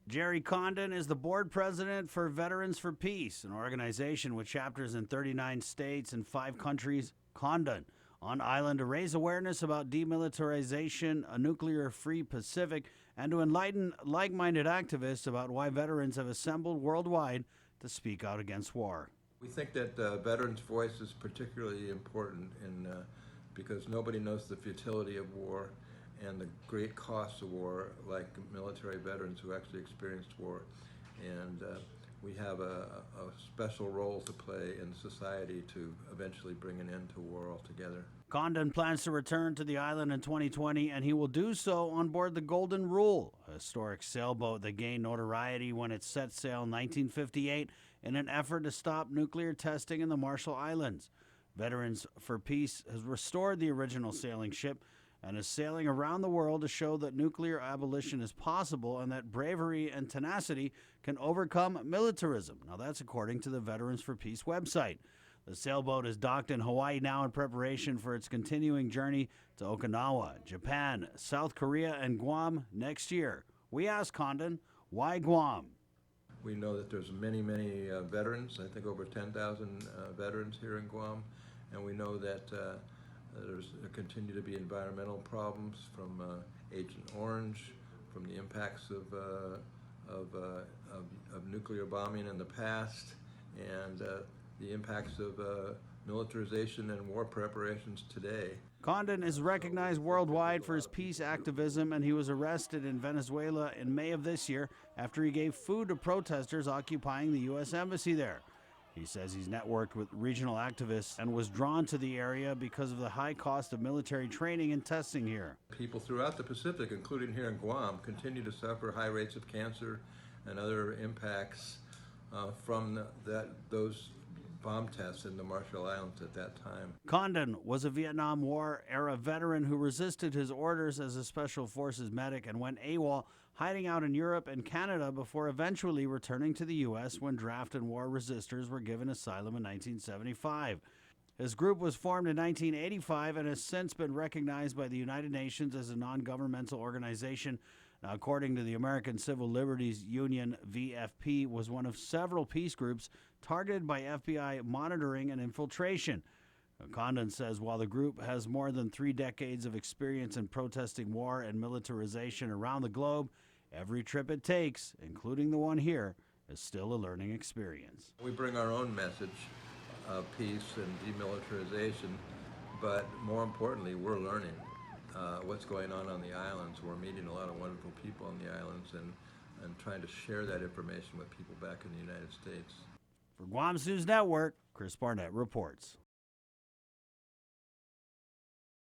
Gerry Condon is the board president for Veterans for Peace, an organization with chapters in 39 states and 5 countries. Condon on island to raise awareness about demilitarization, a nuclear-free Pacific, and to enlighten like-minded activists about why veterans have assembled worldwide to speak out against war. We think that veterans' voice is particularly important because nobody knows the futility of war and the great costs of war like military veterans who actually experienced war. And we have a special role to play in society to eventually bring an end to war altogether. Condon plans to return to the island in 2020, and he will do so on board the Golden Rule, a historic sailboat that gained notoriety when it set sail in 1958 in an effort to stop nuclear testing in the Marshall Islands. Veterans for Peace has restored the original sailing ship and is sailing around the world to show that nuclear abolition is possible and that bravery and tenacity can overcome militarism. Now, that's according to the Veterans for Peace website. The sailboat is docked in Hawaii now in preparation for its continuing journey to Okinawa, Japan, South Korea, and Guam next year. We asked Condon, why Guam? We know that there's many veterans, I think over 10,000 veterans here in Guam, and we know that there continue to be environmental problems from Agent Orange, from the impacts of nuclear bombing in the past, and the impacts of militarization and war preparations today. Condon is recognized worldwide for his peace activism, and he was arrested in Venezuela in May of this year after he gave food to protesters occupying the U.S. Embassy there. He says he's networked with regional activists and was drawn to the area because of the high cost of military training and testing here. People throughout the Pacific, including here in Guam, continue to suffer high rates of cancer and other impacts from those bomb tests in the Marshall Islands at that time. Condon was a Vietnam War era veteran who resisted his orders as a Special Forces medic and went AWOL, hiding out in Europe and Canada before eventually returning to the U.S. when draft and war resistors were given asylum in 1975. His group was formed in 1985 and has since been recognized by the United Nations as a non-governmental organization. Now, according to the American Civil Liberties Union, VFP was one of several peace groups targeted by FBI monitoring and infiltration. Condon says while the group has more than 3 decades of experience in protesting war and militarization around the globe, every trip it takes, including the one here, is still a learning experience. We bring our own message of peace and demilitarization, but more importantly, we're learning what's going on the islands. We're meeting a lot of wonderful people on the islands and trying to share that information with people back in the United States. For Guam's News Network, Chris Barnett reports.